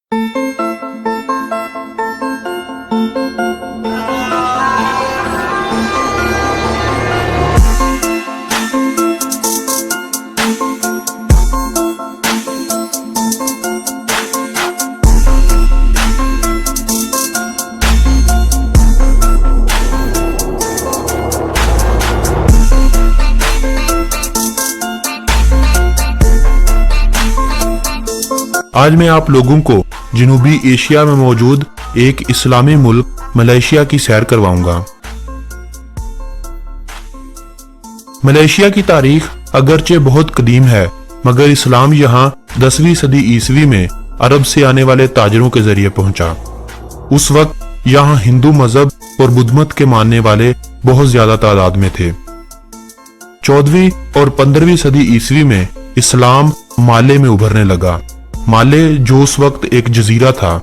आज मैं आप लोगों को जनूबी एशिया में मौजूद एक इस्लामी मुल्क मलेशिया की सैर करवाऊंगा। मलेशिया की तारीख अगरचे बहुत कदीम है, मगर इस्लाम यहाँ 10वीं सदी ईसवी में अरब से आने वाले ताजरों के जरिए पहुंचा। उस वक्त यहाँ हिंदू मजहब और बुद्ध मत के मानने वाले बहुत ज्यादा तादाद में थे। 14वीं और 15वीं सदी ईसवी में इस्लाम माले में उभरने लगा। माले जो उस वक्त एक जजीरा था।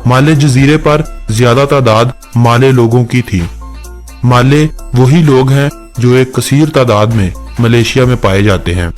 माले जजीरे पर ज्यादा तादाद माले लोगों की थी। माले वही लोग हैं जो एक कसीर तादाद में मलेशिया में पाए जाते हैं।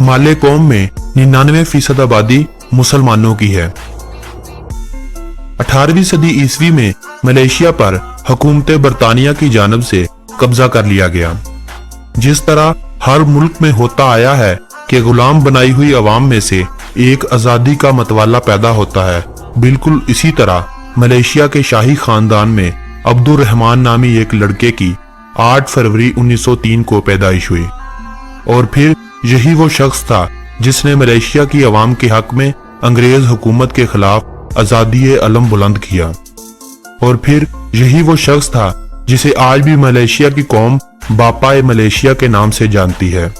माले कौम में 99% आबादी मुसलमानों की है। 18वीं सदी ईसवी में मलेशिया पर हुकूमत बरतानिया की जानिब से कब्जा कर लिया गया। जिस तरह हर मुल्क में होता आया है कि गुलाम बनाई हुई अवाम में से एक आजादी का मतवाला पैदा होता है, बिल्कुल इसी तरह मलेशिया के शाही खानदान में अब्दुल रहमान नामी एक लड़के की 8 फरवरी 1903 को पैदाइश हुई। और फिर यही वो शख्स था जिसने मलेशिया की अवाम के हक में अंग्रेज हुकूमत के खिलाफ आजादी अलम बुलंद किया। और फिर यही वो शख्स था जिसे आज भी मलेशिया की कौम बापाए मलेशिया के नाम से जानती है।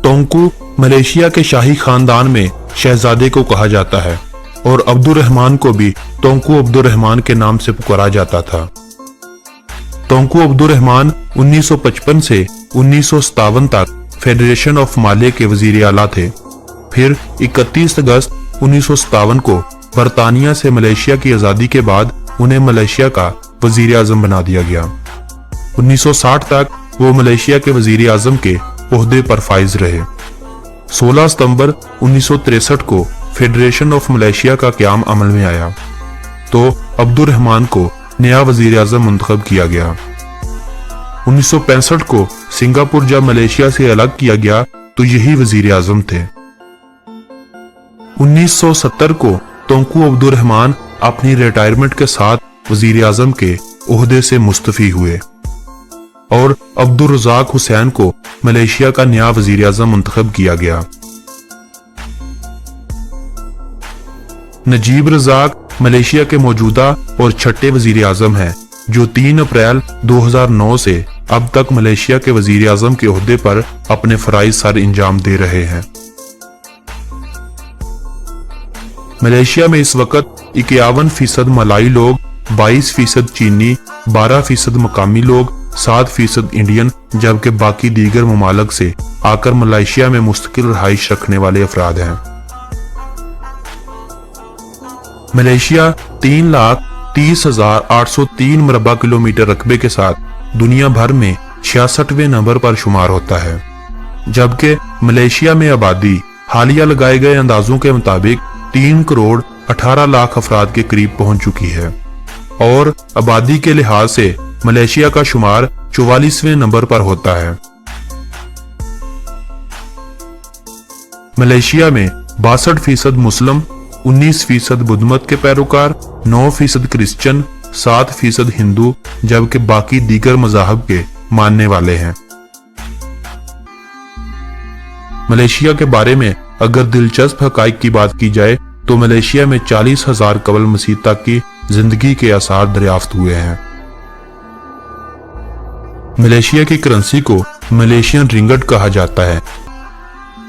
तोंकू मलेशिया के शाही खानदान में शहजादे को कहा जाता है और अब्दुल रहमान को भी तोंकू अब्दुल रहमान के नाम से पुकारा जाता था। तोंकू अब्दुल रहमान 1955 से 1957 तक फेडरेशन ऑफ माले के वजीर आला थे। फिर 31 अगस्त 1957 को बरतानिया से मलेशिया की आजादी के बाद उन्हें मलेशिया का वजीर आजम बना दिया गया। 1960 तक वो मलेशिया के वजीर आजम के ओहदे पर फाइज रहे। 16 सितंबर 1963 को फेडरेशन ऑफ मलेशिया का क़याम अमल में आया तो अब्दुल रहमान को नया वजीर आजम मुंतखब किया गया। 1965 को सिंगापुर जब मलेशिया से अलग किया गया तो यही वजीर आजम थे। 1970 को तोंकू अब्दुल रहमान अपनी रिटायरमेंट के साथ वजीर आजम के ओहदे से मुस्तफी हुए और अब्दुल रज़ाक हुसैन को मलेशिया का नया वजीर आजम मुंतखब किया गया। नजीब रज़ाक मलेशिया के मौजूदा और छठे वजीर आजम हैं जो 3 अप्रैल 2009 से अब तक मलेशिया के वजीर आजम के ओहदे पर अपने फराइज सर इंजाम दे रहे हैं। मलेशिया में इस वक्त 51% मलाई लोग, 22% चीनी, 12% मकामी लोग, 7% इंडियन, जबकि बाकी दीगर ममालक से आकर मलेशिया में मुस्तकिल रहाइश रखने वाले अफराद हैं। मलेशिया 3,30,803 मरबा किलोमीटर रकबे के साथ दुनिया भर में 66वें नंबर पर शुमार होता है, जबकि मलेशिया में आबादी हालिया लगाए गए अंदाजों के मुताबिक 3 करोड़ 18 लाख अफराद के करीब पहुंच चुकी है और आबादी के लिहाज से मलेशिया का शुमार 44वें नंबर पर होता है। मलेशिया में 62% मुस्लिम, 19% बुद्ध मत के पैरोकार, 9% क्रिश्चियन, 7% हिंदू, जबकि बाकी दीगर मज़ाहब के मानने वाले हैं। मलेशिया के बारे में अगर दिलचस्प हकाइक की बात की जाए तो मलेशिया में 40,000 कबल मसीह तक की जिंदगी के आसार दरियाफ्त हुए हैं। मलेशिया की करेंसी को मलेशियन रिंगट कहा जाता है।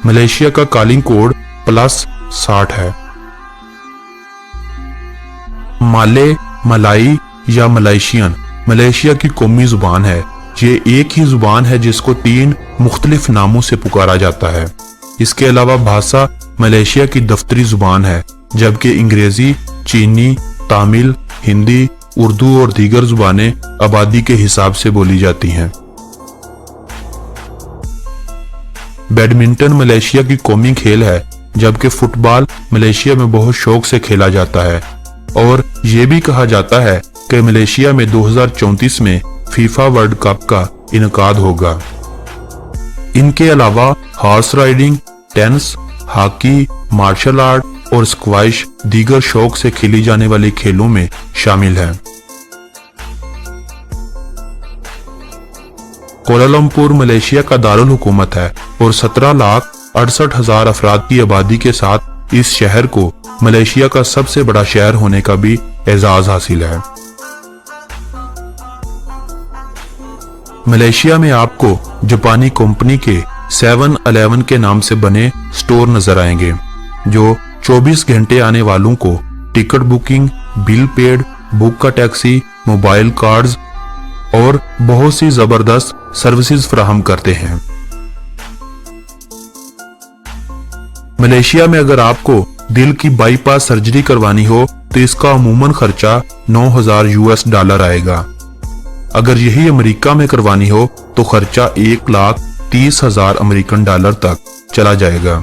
मलेशिया का कॉलिंग कोड +60 है। माले, मलाई या मलेशियन मलेशिया की कौमी जुबान है। ये एक ही जुबान है जिसको 3 मुख्तलिफ नामों से पुकारा जाता है। इसके अलावा भाषा मलेशिया की दफ्तरी जुबान है, जबकि अंग्रेजी, चीनी, तमिल, हिंदी, उर्दू और दीगर जुबानें आबादी के हिसाब से बोली जाती हैं। बैडमिंटन मलेशिया की कौमी खेल है, जबकि फुटबॉल मलेशिया में बहुत शौक से खेला जाता है और ये भी कहा जाता है कि मलेशिया में 2034 में फीफा वर्ल्ड कप का इनकाद होगा। इनके अलावा horse riding, tennis, hockey, martial art और स्क्वैश दीगर शौक से खेली जाने वाली खेलों में शामिल है। कोलालमपुर मलेशिया का दारुल हुकूमत है और 17,68,000 अफराद की आबादी के साथ इस शहर को मलेशिया का सबसे बड़ा शहर होने का भी एजाज हासिल है। मलेशिया में आपको जापानी कंपनी के 7-Eleven के नाम से बने स्टोर नजर आएंगे, जो 24 घंटे आने वालों को ticket booking, bill paid, book का टैक्सी, मोबाइल कार्ड्स और बहुत सी जबरदस्त सर्विसेज फराहम करते हैं। मलेशिया में अगर आपको दिल की बाईपास सर्जरी करवानी हो तो इसका अमूमन खर्चा $9,000 आएगा। अगर यही अमेरिका में करवानी हो तो खर्चा $1,30,000 तक चला जाएगा।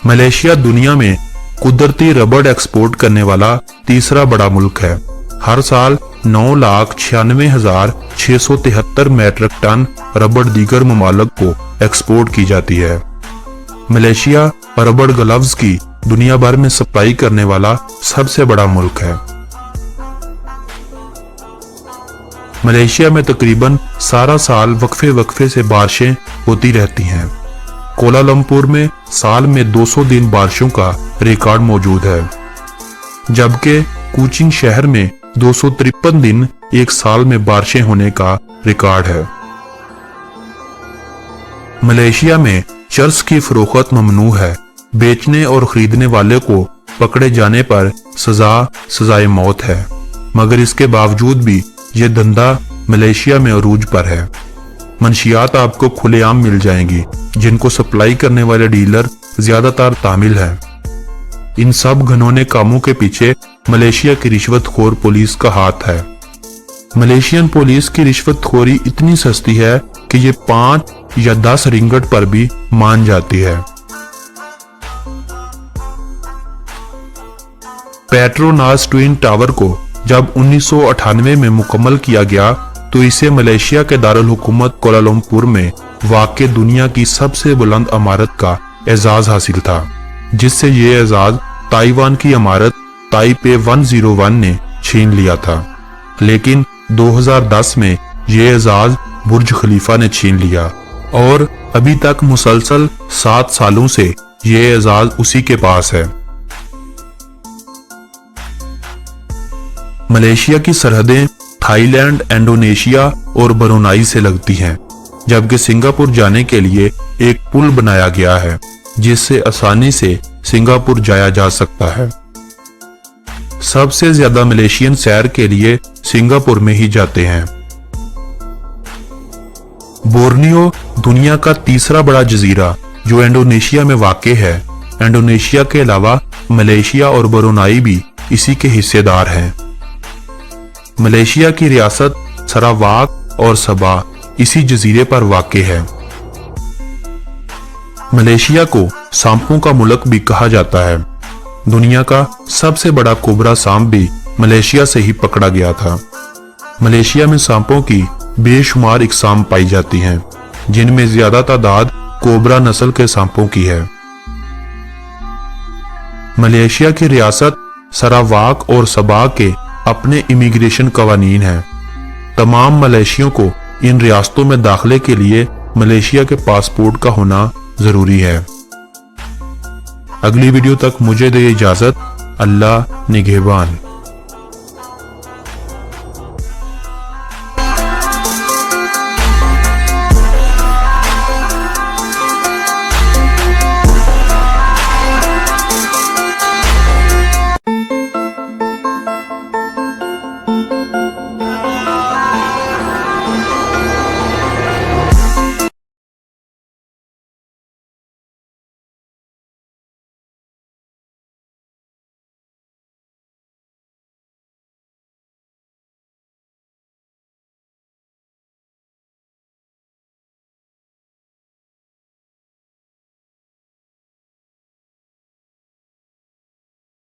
मलेशिया दुनिया में कुदरती रबड़ एक्सपोर्ट करने वाला तीसरा बड़ा मुल्क है। हर साल 9,96,673 मैट्रिक टन रबड़ दीगर ममालिक को एक्सपोर्ट की जाती है। मलेशिया रबड़ ग्लव्स की दुनिया भर में सप्लाई करने वाला सबसे बड़ा मुल्क है। मलेशिया में तकरीबन सारा साल वक्फे से बारिशें होती रहती हैं। कोलालमपुर में साल में 200 दिन बारिशों का रिकॉर्ड मौजूद है, जबकि कुचिंग शहर में 253 दिन एक साल में बारिशें होने का रिकॉर्ड है। मलेशिया में चर्स की फरोख्त ममनू है। बेचने और खरीदने वाले को पकड़े जाने पर सजाए मौत है, मगर इसके बावजूद भी ये धंधा मलेशिया में अरूज पर है। मंशियात आपको खुलेआम मिल जाएंगी, जिनको सप्लाई करने वाले डीलर ज्यादातर तामिल हैं। इन सब घनौने कामों के पीछे मलेशिया की रिश्वतखोर पुलिस का हाथ है। मलेशियन पुलिस की रिश्वतखोरी इतनी सस्ती है कि ये 5 या 10 रिंगट पर भी मान जाती है। पेट्रोनास ट्विन टावर को जब 1998 में मुकम्मल किया गया तो इसे मलेशिया के दारुल हुकूमत कोलालमपुर में वाक़े दुनिया की सबसे बुलंद इमारत का एजाज हासिल था, जिससे ये एजाज ताइवान की इमारत ताइपे 101 ने छीन लिया था। लेकिन 2010 में ये एजाज बुर्ज खलीफा ने छीन लिया और अभी तक मुसलसल 7 सालों से ये एजाज उसी के पास है। मलेशिया की सरहदें थाईलैंड, इंडोनेशिया और ब्रुनाई से लगती हैं, जबकि सिंगापुर जाने के लिए एक पुल बनाया गया है, जिससे आसानी से सिंगापुर जाया जा सकता है। सबसे ज्यादा मलेशियन सैर के लिए सिंगापुर में ही जाते हैं। बोर्नियो दुनिया का तीसरा बड़ा जजीरा जो इंडोनेशिया में वाक़ है। इंडोनेशिया के अलावा मलेशिया और ब्रुनाई भी इसी के हिस्सेदार हैं। मलेशिया की रियासत सरावाक और सबा इसी जजीरे पर वाक़ है। मलेशिया को सांपों का मुल्क भी कहा जाता है। दुनिया का सबसे बड़ा कोबरा सांप भी मलेशिया से ही पकड़ा गया था। मलेशिया में सांपों की बेशुमार इकसाम पाई जाती हैं, जिनमें ज्यादा तादाद कोबरा नस्ल के सांपों की है। मलेशिया की रियासत सरावाक और सबा के अपने इमिग्रेशन कवानीन हैं। तमाम मलेशियों को इन रियासतों में दाखिले के लिए मलेशिया के पासपोर्ट का होना जरूरी है। अगली वीडियो तक मुझे दे इजाजत। अल्लाह निगहबान।